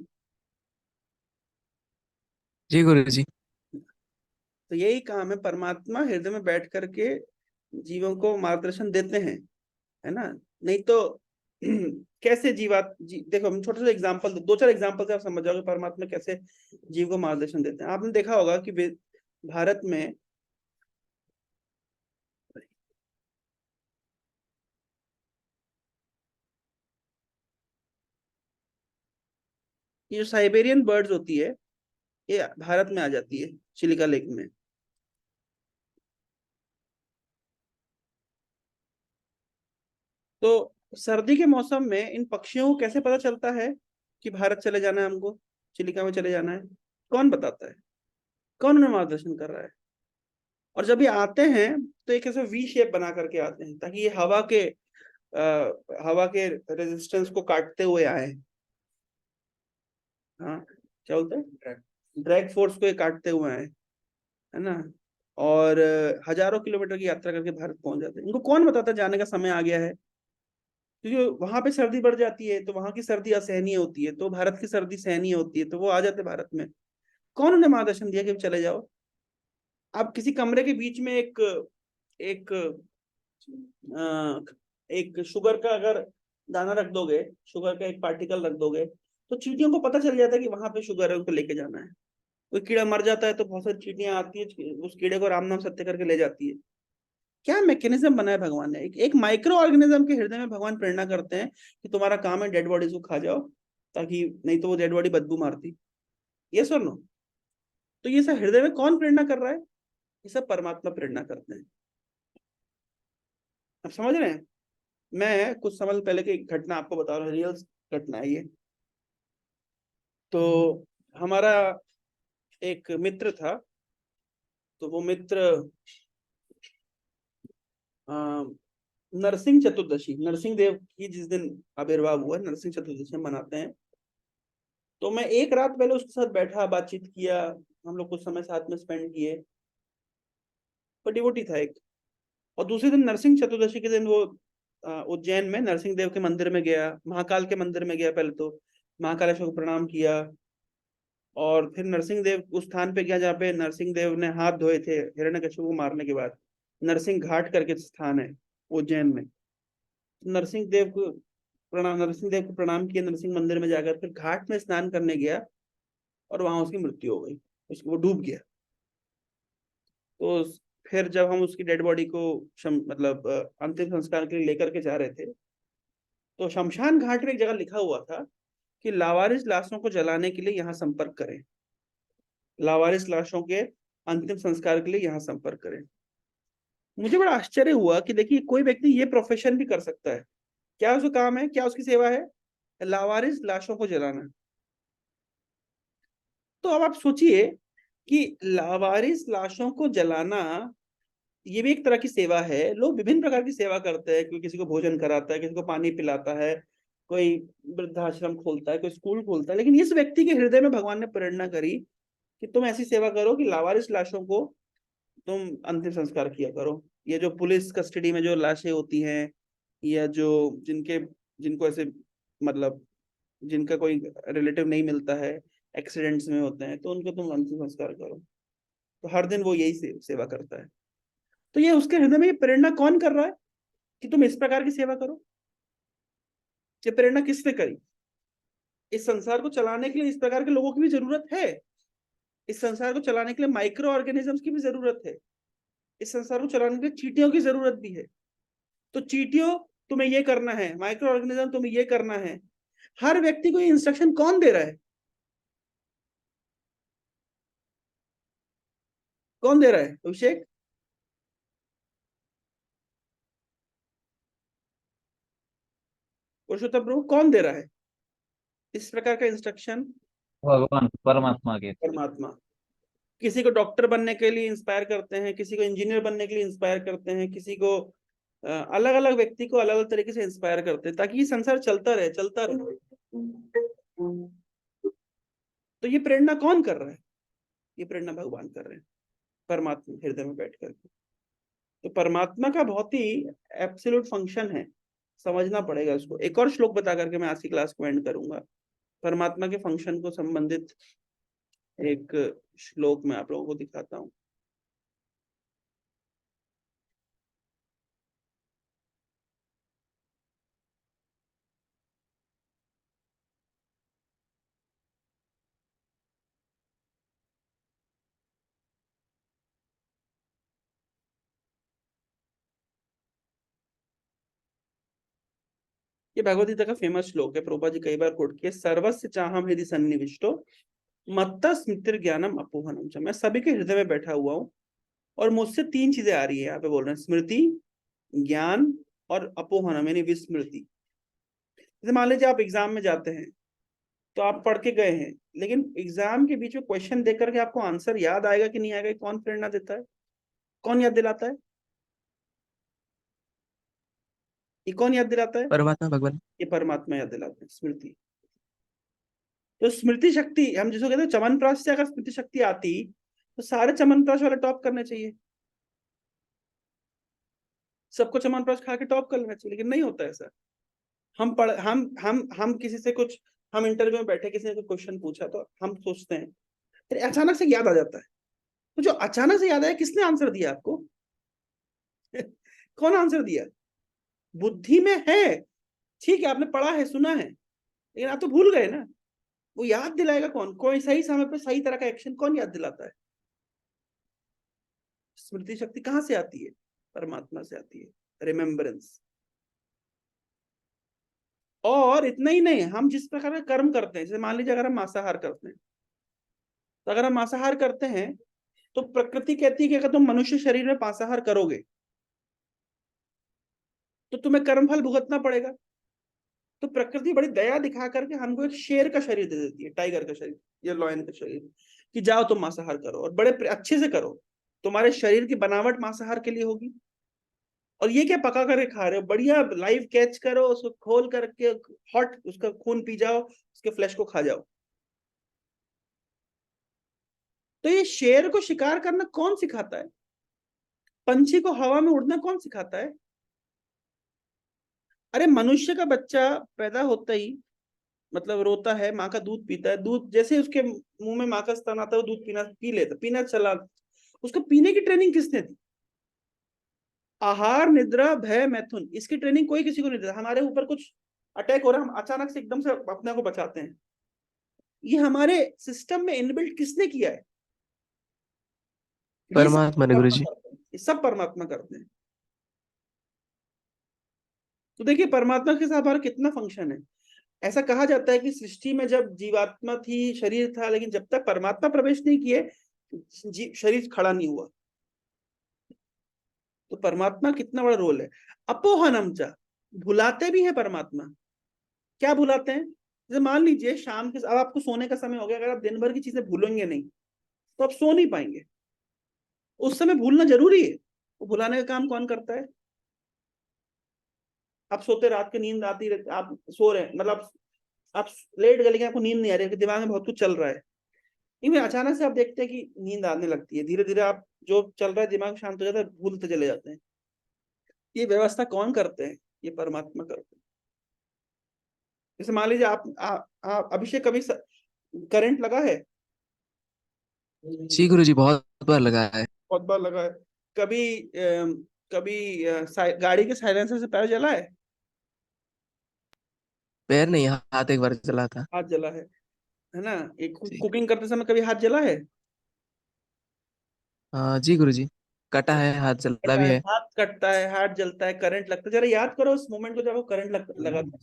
जी गुरु जी।
तो यही काम है, परमात्मा हृदय में बैठ करके जीवों को मार्गदर्शन देते हैं, है ना? नहीं तो कैसे देखो, हम छोटे छोटे एग्जांपल, दो चार एग्जांपल से आप समझ जाओगे परमात्मा कैसे जीव को मार्गदर्शन देते हैं। आपने देखा होगा कि भारत में ये जो साइबेरियन बर्ड्स होती है, ये भारत में आ जाती है, चिलिका लेक में। तो सर्दी के मौसम में इन पक्षियों को कैसे पता चलता है कि भारत चले जाना है, हमको चिलिका में चले जाना है? कौन बताता है? कौन उन्हें मार्गदर्शन कर रहा है? और जब ये आते हैं तो एक ऐसे वी शेप बना करके आते हैं, ताकि ये हवा के रेजिस्टेंस को काटते हुए आए। हाँ, क्या बोलते हैं, ड्रैग फोर्स को ये काटते हुए आए, है ना? और हजारों किलोमीटर की यात्रा करके भारत पहुंच जाते हैं। इनको कौन बताता है जाने का समय आ गया है? क्योंकि वहां पे सर्दी बढ़ जाती है, तो वहां की सर्दी असहनीय होती है, तो भारत की सर्दी सहनीय होती है, तो वो आ जाते भारत में। कौन उन्हें मार्गदर्शन दिया कि चले जाओ? आप किसी कमरे के बीच में एक एक एक शुगर का अगर दाना रख दोगे, शुगर का एक पार्टिकल रख दोगे, तो चींटियों को पता चल जाता है कि वहां पे शुगर है, उनको लेके जाना है। कोई कीड़ा मर जाता है तो बहुत सारी चींटियां आती है, उस कीड़े को राम नाम सत्य करके ले जाती है। क्या मैकेनिज्म बनाया भगवान ने? एक माइक्रो ऑर्गेनिज्म के हृदय में भगवान प्रेरणा करते हैं कि तुम्हारा काम है डेड बॉडीज को खा जाओ, ताकि नहीं तो वो डेड बॉडी बदबू मारती। यस और नो? तो ये सब हृदय में कौन प्रेरणा कर रहा है? ये सब परमात्मा प्रेरणा करते हैं। आप समझ रहे हैं? मैं कुछ समय पहले की एक घटना आपको बता रहा हूँ, रियल घटना है ये। तो हमारा एक मित्र था, तो वो मित्र नरसिंह चतुर्दशी, नरसिंह देव की जिस दिन आविर्भाव हुआ, नरसिंह चतुर्दशी मनाते हैं। तो मैं एक रात पहले उसके साथ बैठा, बातचीत किया, हम लोग कुछ समय साथ में स्पेंड किए। वो डिवोटी था एक। और दूसरे दिन नरसिंह चतुर्दशी के दिन वो उज्जैन में नरसिंह देव के मंदिर में गया, महाकाल के मंदिर में गया। पहले तो महाकालेश्वर को प्रणाम किया, और फिर नरसिंह देव उस स्थान पे गया जहाँ पे नरसिंह देव ने हाथ धोए थे हिरण्यकशिपु को मारने के बाद। नरसिंह घाट करके स्थान है उज्जैन में। नरसिंह देव को प्रणाम किया, नरसिंह मंदिर में जाकर फिर घाट में स्नान करने गया, और वहां उसकी मृत्यु हो गई, वो डूब गया। तो फिर जब हम उसकी डेड बॉडी को मतलब अंतिम संस्कार के लिए लेकर के जा रहे थे, तो शमशान घाट में एक जगह लिखा हुआ था कि लावारिस लाशों को जलाने के लिए यहाँ संपर्क करें, लावारिस लाशों के अंतिम संस्कार के लिए यहाँ संपर्क करें। मुझे बड़ा आश्चर्य हुआ कि देखिए, कोई व्यक्ति ये प्रोफेशन भी कर सकता है। क्या उसका काम है, क्या उसकी सेवा है? लावारिस लाशों को जलाना। तो अब आप सोचिए कि लावारिस लाशों को जलाना ये भी एक तरह की सेवा है। लोग विभिन्न प्रकार की सेवा करते हैं, कोई किसी को भोजन कराता है, किसी को पानी पिलाता है, कोई वृद्धाश्रम खोलता है, कोई स्कूल खोलता है। लेकिन इस व्यक्ति के हृदय में भगवान ने प्रेरणा करी कि तुम ऐसी सेवा करो कि लावारिस लाशों को तुम अंतिम संस्कार किया करो। ये जो पुलिस कस्टडी में जो लाशें होती हैं, या जो जिनको ऐसे मतलब जिनका कोई रिलेटिव नहीं मिलता है, एक्सीडेंट्स में होते हैं, तो उनको तुम अंतिम संस्कार करो। तो हर दिन वो यही सेवा करता है। तो ये उसके हृदय में ये प्रेरणा कौन कर रहा है कि तुम इस प्रकार की सेवा करो? ये प्रेरणा किसने करी? इस संसार को चलाने के लिए इस प्रकार के लोगों की भी जरूरत है। इस संसार को चलाने के लिए माइक्रो ऑर्गेनिजम्स की भी जरूरत है। इस संसार को चलाने के लिए चींटियों की जरूरत भी है। तो चींटियों, तुम्हें ये करना है, माइक्रो ऑर्गेनिज्म तुम्हें ये करना है। हर व्यक्ति को ये इंस्ट्रक्शन कौन दे रहा है? कौन दे रहा है? अभिषेक, पुरुषोत्तम प्रभु कौन दे रहा है इस प्रकार का इंस्ट्रक्शन?
भगवान परमात्मा के।
परमात्मा। किसी को डॉक्टर बनने के लिए इंस्पायर करते हैं, किसी को इंजीनियर बनने के लिए इंस्पायर करते हैं, किसी को अलग अलग व्यक्ति को अलग अलग तरीके से इंस्पायर करते हैं, ताकि ये संसार चलता रहे, चलता रहे। तो ये प्रेरणा कौन कर रहा है? ये प्रेरणा भगवान कर रहे हैं, परमात्मा हृदय में बैठ करके। तो परमात्मा का बहुत ही एब्सोल्यूट फंक्शन है, समझना पड़ेगा उसको। एक और श्लोक बता करके मैं आज की क्लास को एंड करूंगा। परमात्मा के फंक्शन को संबंधित एक श्लोक मैं आप लोगों को दिखाता हूँ। ये भगवद गीता का फेमस श्लोक है, प्रभुपाद जी कई बार कोट किया। सर्वस्य चाहम हृदि सन्निविष्टो मत्त स्मृति ज्ञानम अपोहनम च। मैं सभी के हृदय में बैठा हुआ हूँ और मुझसे तीन चीजें आ रही है, यहाँ पे बोल रहे हैं, स्मृति, ज्ञान और अपोहनम यानी विस्मृति। जैसे मान लीजिए आप एग्जाम में जाते हैं, तो आप पढ़ के गए हैं, लेकिन एग्जाम के बीच में क्वेश्चन देख करके आपको आंसर याद आएगा कि नहीं आएगा? कौन प्रेरणा देता है? कौन याद दिलाता है? ये कौन याद दिलाता है?
परमात्मा भगवान।
ये परमात्मा याद दिलाते हैं, स्मृति। तो स्मृति शक्ति, हम जिसको कहते हैं चमनप्राश से अगर स्मृति शक्ति आती तो सारे चमनप्राश वाले टॉप करने चाहिए, सबको चमनप्राश खा के टॉप कर लेना चाहिए, लेकिन नहीं होता ऐसा। हम पढ़ हम किसी से कुछ, हम इंटरव्यू में बैठे, किसी ने कोई क्वेश्चन पूछा तो हम सोचते हैं, फिर अचानक से याद आ जाता है। तो जो अचानक से याद आया, किसने आंसर दिया आपको? कौन आंसर दिया? बुद्धि में है, ठीक है, आपने पढ़ा है, सुना है, लेकिन आप तो भूल गए ना। वो याद दिलाएगा कौन? कोई सही समय पे सही तरह का एक्शन कौन याद दिलाता है? स्मृति शक्ति कहां से आती है? परमात्मा से आती है, रिमेम्बरेंस। और इतना ही नहीं, हम जिस प्रकार का कर्म करते हैं, जैसे मान लीजिए अगर हम मांसाहार करते हैं, तो अगर हम मांसाहार करते हैं तो प्रकृति कहती है कि अगर तुम मनुष्य शरीर में मांसाहार करोगे तो तुम्हें कर्मफल भुगतना पड़ेगा। तो प्रकृति बड़ी दया दिखा करके हमको एक शेर का शरीर दे देती है, टाइगर का शरीर या लॉयन का शरीर, कि जाओ तुम मांसाहार करो और बड़े अच्छे से करो, तुम्हारे शरीर की बनावट मांसाहार के लिए होगी। और ये क्या पका करके खा रहे हो? बढ़िया लाइव कैच करो, उसको खोल करके हॉट उसका खून पी जाओ, उसके फ्लैश को खा जाओ। तो ये शेर को शिकार करना कौन सिखाता है? पंछी को हवा में उड़ना कौन सिखाता है? अरे मनुष्य का बच्चा पैदा होता ही मतलब रोता है, माँ का दूध पीता है, दूध जैसे उसके मुंह में माँ का स्तन आता है, वो दूध पी लेता, पीना चला। उसको पीने की ट्रेनिंग किसने दी? आहार, निद्रा, भय, मैथुन, इसकी ट्रेनिंग कोई किसी को नहीं देता। हमारे ऊपर कुछ अटैक हो रहा है, हम अचानक से एकदम से अपने को बचाते हैं। ये हमारे सिस्टम में इनबिल्ट किसने किया है? ये सब
परमात्मा ने गुरु जी।
करते हैं, ये सब परमात्मा करते हैं। तो देखिए परमात्मा के साथ हमारा कितना फंक्शन है। ऐसा कहा जाता है कि सृष्टि में जब जीवात्मा थी, शरीर था, लेकिन जब तक परमात्मा प्रवेश नहीं किए शरीर खड़ा नहीं हुआ। तो परमात्मा कितना बड़ा रोल है। अपोहनम चा, भुलाते भी है परमात्मा। क्या भुलाते हैं? जैसे मान लीजिए शाम के, अब आपको सोने का समय हो गया, अगर आप दिन भर की चीजें भूलेंगे नहीं तो आप सो नहीं पाएंगे। उस समय भूलना जरूरी है। वो भुलाने का काम कौन करता है? आप सोते, रात की नींद आती रहती, आप सो रहे हैं, मतलब आप लेट गए लेकिन आपको नींद नहीं आ रही, दिमाग में बहुत कुछ चल रहा है, इनमें अचानक से आप देखते हैं कि नींद आने लगती है, धीरे धीरे आप जो चल रहा है दिमाग शांत हो जाता है, भूलते चले जाते हैं। ये व्यवस्था कौन करते हैं? ये परमात्मा करते हैं। जैसे मान लीजिए आप अभिषेक, कभी करंट लगा है?
जी गुरु जी, बहुत बार लगा है।
बहुत बार लगा है। कभी गाड़ी के साइलेंसर से पैर जला है?
पैर नहीं, हाथ एक बार चला था।
हाथ जला है ना? एक
जी।
कुकिंग करते समय कभी हाथ जला है?
जी गुरु जी, कटा है, हाथ जला
कटा
भी
है,
है।
हाथ कटता है, हाथ जलता है, करंट लगता है। जरा याद करो उस मोमेंट को जब वो करंट लगा था।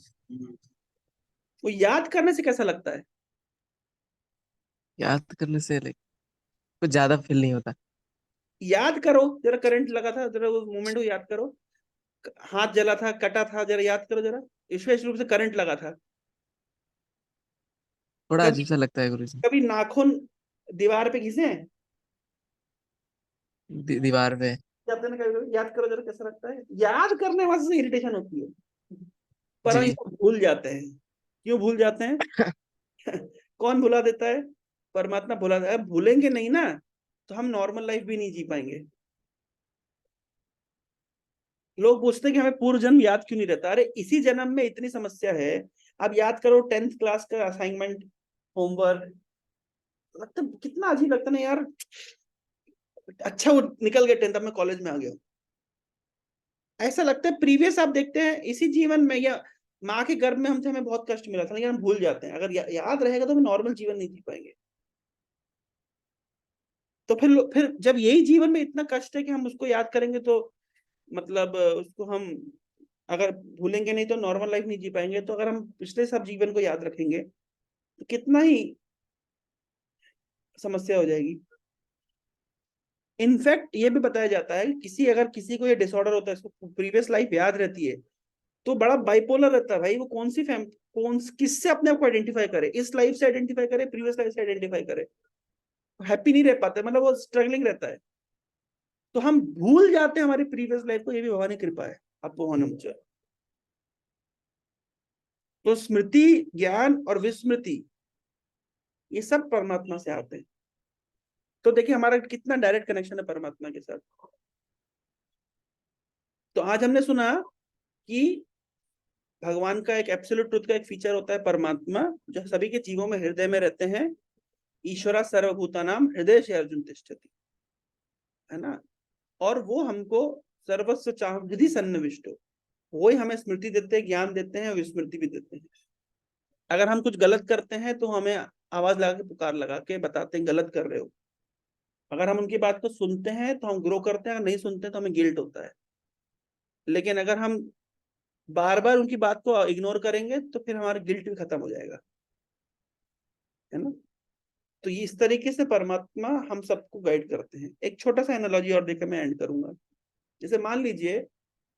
वो याद करने से कैसा लगता है?
याद करने से कुछ ज्यादा फील नहीं होता।
याद करो, जरा करंट लगा था, जरा उस मोमेंट को याद करो। हाथ जला था, कटा था, जरा याद करो जरा। विशेष रूप से करंट लगा था।
थोड़ा
कभी
अजीब सा लगता है गुरु जी।
कभी नाखून दीवार पे घिसे हैं?
दीवार पे।
जाते हैं ना कभी, याद करो जरा कैसा लगता है। याद करने वाले से इरिटेशन होती है, पर हम
जी।
इसको भूल जाते हैं। क्यों भूल जाते हैं? कौन भुला देता है? परमात्मा भुला देता है। भूलेंगे नहीं ना, तो हम नॉर्मल लाइफ भी नहीं जी पाएंगे। लोग पूछते हैं कि हमें पूर्व जन्म याद क्यों नहीं रहता। अरे इसी जन्म में इतनी समस्या है। अब याद करो 10th क्लास का असाइनमेंट, होमवर्क, मतलब कितना अजीब लगता है ना यार। अच्छा वो निकल गया 10th, अब मैं कॉलेज में आ गया हूँ। ऐसा लगता है प्रीवियस आप देखते हैं इसी जीवन में, या माँ के गर्भ में हमसे हमें बहुत कष्ट मिला था, लेकिन हम भूल जाते हैं। अगर याद रहेगा तो हम नॉर्मल जीवन नहीं जी पाएंगे। तो फिर जब यही जीवन में इतना कष्ट है कि हम उसको याद करेंगे, तो मतलब उसको हम अगर भूलेंगे नहीं तो नॉर्मल लाइफ नहीं जी पाएंगे। तो अगर हम पिछले सब जीवन को याद रखेंगे तो कितना ही समस्या हो जाएगी। इनफैक्ट ये भी बताया जाता है कि अगर किसी को ये डिसऑर्डर होता है, इसको प्रीवियस लाइफ याद रहती है, तो बड़ा बाइपोलर रहता है भाई। वो कौन सी किससे अपने आप को आइडेंटिफाई करे, इस लाइफ से आइडेंटिफाई करे, प्रीवियस लाइफ से आइडेंटिफाई करे, हैप्पी नहीं रह पाते, मतलब वो स्ट्रगलिंग रहता है। तो हम भूल जाते हैं हमारी प्रीवियस लाइफ को। ये भी भगवान की कृपा है, आपको होना मुझे। तो स्मृति, ज्ञान और विस्मृति, ये सब परमात्मा से आते हैं। तो देखिए हमारा कितना डायरेक्ट कनेक्शन है परमात्मा के साथ। तो आज हमने सुना कि भगवान का एक एब्सोल्यूट ट्रुथ का एक फीचर होता है परमात्मा, जो सभी के जीवों में हृदय में रहते हैं। ईश्वरा सर्वभूतानाम हृदय से अर्जुन तिष्ठति, है ना? और वो हमको सर्वस्व चाहविधि सन्निविष्टो, वो ही हमें स्मृति देते हैं, ज्ञान देते हैं, विस्मृति भी देते हैं। अगर हम कुछ गलत करते हैं तो हमें आवाज लगा के, पुकार लगा के बताते हैं गलत कर रहे हो। अगर हम उनकी बात को सुनते हैं तो हम ग्रो करते हैं, अगर नहीं सुनते तो हमें गिल्ट होता है। लेकिन अगर हम बार बार उनकी बात को इग्नोर करेंगे तो फिर हमारा गिल्ट भी खत्म हो जाएगा, है ना? तो ये इस तरीके से परमात्मा हम सबको गाइड करते हैं। एक छोटा सा एनालॉजी और देकर मैं एंड करूंगा। जैसे मान लीजिए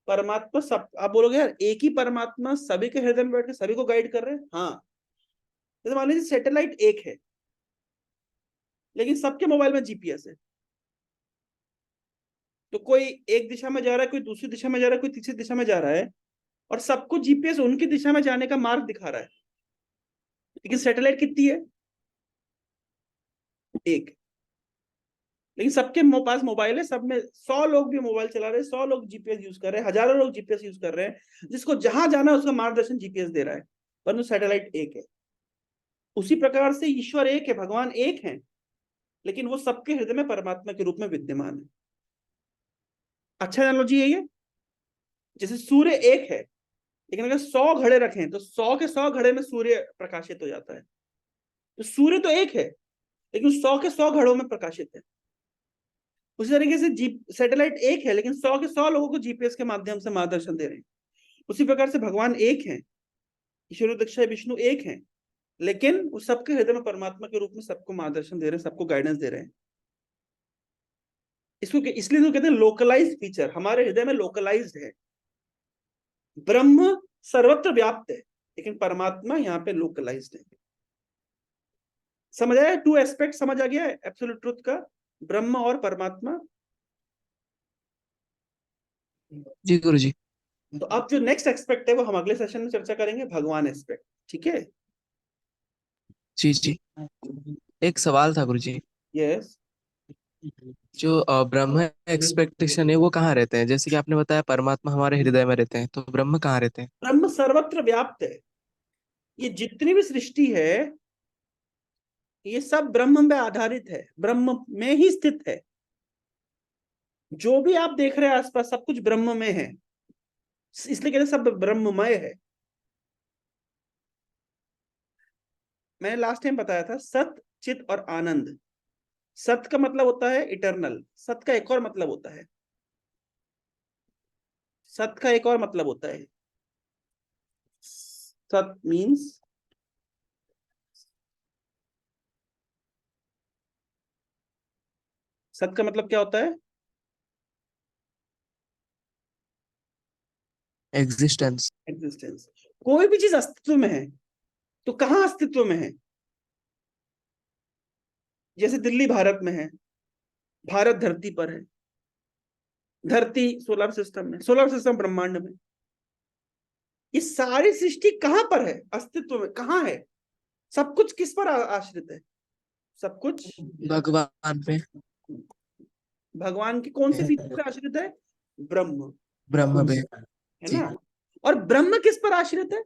परमात्मा सब, आप बोलोगे यार एक ही परमात्मा सभी के हृदय में बैठ के सभी को गाइड कर रहे हैं। हाँ, जैसे मान लीजिए सैटेलाइट एक है, लेकिन सबके मोबाइल में जीपीएस है। तो कोई एक दिशा में जा रहा है, कोई दूसरी दिशा में जा रहा है, कोई तीसरी दिशा में जा रहा है, और सबको जीपीएस उनकी दिशा में जाने का मार्ग दिखा रहा है। लेकिन सैटेलाइट कितनी है? एक। लेकिन सबके पास मोबाइल है, सब में 100 लोग भी मोबाइल चला रहे हैं, 100 लोग जीपीएस यूज कर रहे हैं, हजारों लोग जीपीएस यूज कर रहे हैं। जिसको जहां जाना है उसका मार्गदर्शन जीपीएस दे रहा है, परंतु सैटेलाइट एक है। उसी प्रकार से ईश्वर एक है, भगवान एक है, लेकिन वो सबके हृदय में परमात्मा के रूप में विद्यमान है। अच्छा एनालॉजी है ये। जैसे सूर्य एक है, लेकिन अगर 100 घड़े रखें तो 100 के 100 घड़े में सूर्य प्रकाशित हो जाता है। तो सूर्य तो एक है, लेकिन 100 के 100 घड़ों में प्रकाशित है। उसी तरीके से सैटेलाइट एक है, लेकिन 100 के 100 लोगों को जीपीएस के माध्यम से मार्गदर्शन दे रहे हैं। उसी प्रकार से भगवान एक है, ईश्वर दीक्षा विष्णु एक है, लेकिन वो सबके हृदय में परमात्मा के रूप में सबको मार्गदर्शन दे रहे हैं, सबको गाइडेंस दे रहे हैं। इसको इसलिए तो कहते हैं लोकलाइज्ड फीचर, हमारे हृदय में लोकलाइज्ड है। ब्रह्म सर्वत्र व्याप्त है, लेकिन परमात्मा यहाँ पे लोकलाइज्ड है। समझ आया? 2 एस्पेक्ट समझ आ गया एब्सोल्यूट ट्रुथ का, ब्रह्म और परमात्मा।
जी गुरु जी।
तो अब जो नेक्स्ट एस्पेक्ट है वो हम अगले सेशन में चर्चा करेंगे, भगवान एस्पेक्ट। ठीक है?
जी जी। एक सवाल था गुरुजी।
यस,
जो ब्रह्म एक्सपेक्टेशन है वो कहाँ रहते हैं? जैसे कि आपने बताया परमात्मा हमारे हृदय में रहते हैं, तो ब्रह्म कहाँ रहते हैं?
ब्रह्म सर्वत्र व्याप्त है। ये जितनी भी सृष्टि है ये सब ब्रह्म में आधारित है, ब्रह्म में ही स्थित है। जो भी आप देख रहे हैं आसपास सब कुछ ब्रह्म में है, इसलिए कहते हैं सब ब्रह्ममय है। मैंने लास्ट टाइम बताया था सत, चित और आनंद। सत का मतलब होता है इटर्नल। सत का एक और मतलब होता है, सत का एक और मतलब होता है, सत मीन्स सत का मतलब क्या होता है?
एग्जिस्टेंस।
एग्जिस्टेंस। कोई भी चीज अस्तित्व में है तो कहाँ अस्तित्व में है? जैसे दिल्ली भारत में है, भारत धरती पर है, धरती सोलर सिस्टम में, सोलर सिस्टम ब्रह्मांड में। ये सारी सृष्टि कहाँ पर है? अस्तित्व में कहाँ है? सब कुछ किस पर आश्रित है? सब कुछ
भगवान पे।
भगवान की कौन से फीचर पर आश्रित है? ब्रह्म,
ब्रह्म पे।
है
जी।
ना? और ब्रह्म किस पर आश्रित है?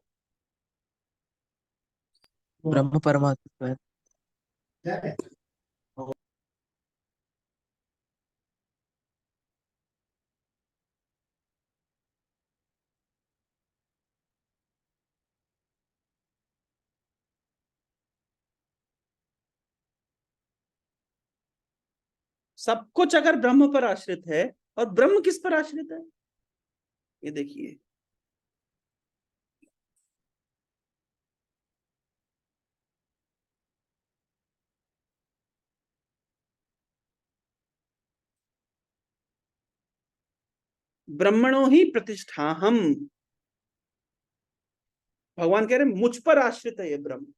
ब्रह्म परमात्मा पे।
सब कुछ अगर ब्रह्म पर आश्रित है, और ब्रह्म किस पर आश्रित है? ये देखिए, ब्रह्मणो ही प्रतिष्ठा हम। भगवान कह रहे हैं मुझ पर आश्रित है ये ब्रह्म।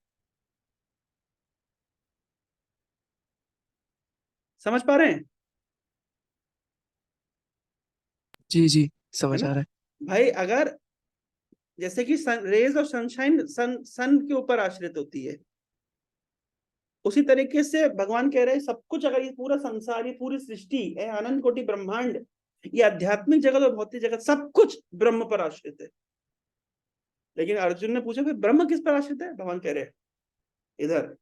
समझ पा रहे हैं?
जी जी,
है
समझ
ना
आ रहा है।
भाई? अगर जैसे कि सन रेज और सनशाइन सन के ऊपर आश्रित होती है, उसी तरीके से भगवान कह रहे हैं सब कुछ, अगर ये पूरा संसार, ये पूरी सृष्टि है, अनंत कोटि ब्रह्मांड, ये आध्यात्मिक जगत और भौतिक जगत, सब कुछ ब्रह्म पर आश्रित है। लेकिन अर्जुन ने पूछा फिर ब्रह्म किस पर आश्रित है? भगवान कह रहे हैं इधर।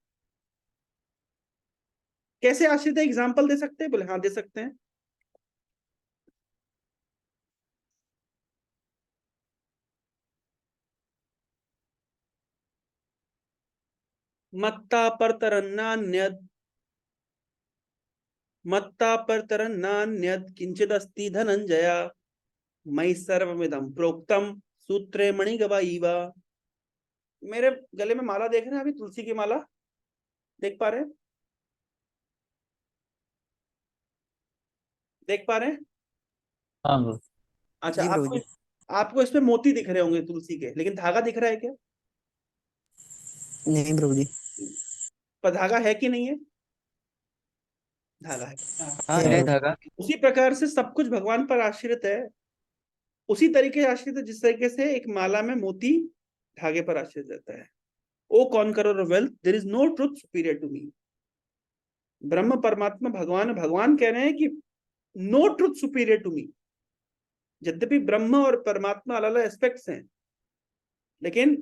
कैसे आश्रित है, एग्जाम्पल दे सकते हैं? बोले हाँ दे सकते हैं। मत्ता परतरन्नान्यत्, मत्ता परतरन्नान्यत् किंचिदस्ति धनंजया, मयि सर्वमिदं प्रोक्तम सूत्रे मणिगवा इव। मेरे गले में माला देख रहे हैं अभी, तुलसी की माला देख पा रहे हैं? देख पा रहे हैं?
हाँ गुरु।
अच्छा,
जी
आपको
प्रभु जी।
आपको इसमें मोती दिख रहे होंगे तुलसी के, लेकिन धागा दिख रहा है क्या?
नहीं प्रभु जी।
पर धागा है कि नहीं है? धागा है।
हाँ,
है
है
प्रभु।
धागा।
उसी प्रकार से सब कुछ भगवान पर आश्रित है, उसी तरीके से आश्रित है जिस तरीके से एक माला में मोती धागे पर आश्रित रहता है। O conqueror of wealth, there is no truth superior to me. Brahman परमात्मा भगवान, भगवान कह रहे हैं कि no truth superior to me. यद्यपि ब्रह्म और परमात्मा अलग अलग एस्पेक्ट्स हैं, लेकिन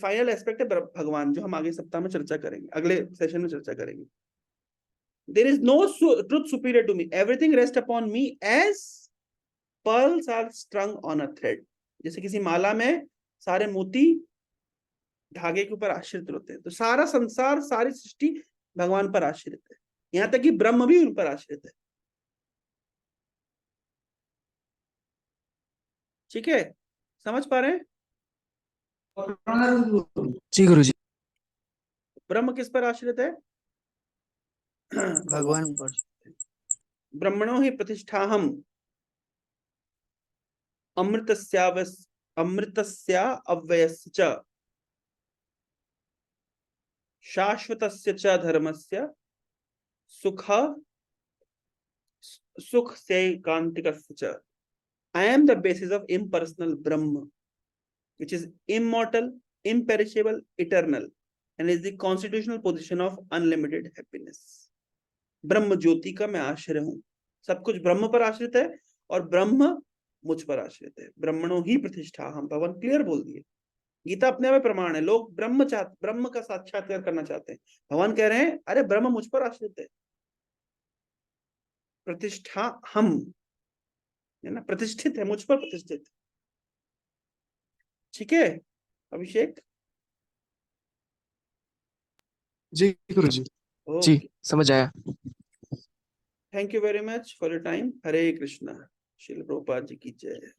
फाइनल एस्पेक्ट है भगवान, जो हम आगे सप्ताह में चर्चा करेंगे, अगले सेशन में चर्चा करेंगे। There is no truth superior to me, everything rest upon me as pearls are strung on a thread। जैसे किसी माला में सारे मोती धागे के ऊपर आश्रित होते हैं, तो सारा संसार, सारी सृष्टि भगवान पर आश्रित है, यहां तक कि ब्रह्म भी उन पर आश्रित है। ठीक है, समझ पा रहे हैं?
जी गुरु जी।
ब्रह्म किस पर आश्रित है?
भगवान पर।
ब्रह्मणो ही प्रतिष्ठा हम, अमृतस्या अव्ययस्य च शाश्वतस्य च धर्मस्य सुख सुख से कांतिकस्य च। I am the basis of impersonal Brahma, which is immortal, imperishable, eternal. and is the constitutional position of unlimited happiness. ब्रह्म ज्योति का मैं आश्रय हूं, सब कुछ ब्रह्म पर आश्रित है और ब्रह्म मुझ पर आश्रित है। ब्रह्मणो ही प्रतिष्ठा हम, भगवान क्लियर बोल दिए। गीता अपने में प्रमाण है। लोग ब्रह्म का साक्षात्कार करना चाहते हैं, भगवान कह रहे हैं अरे ब्रह्म मुझ पर आश्रित है, प्रतिष्ठा हम है ना, प्रतिष्ठित है, मुझ पर प्रतिष्ठित। ठीक है अभिषेक?
जी गुरुजी, जी
ओके,
समझ आया।
Thank you very much for your time. Hare Krishna. Srila Prabhupada ji की जय।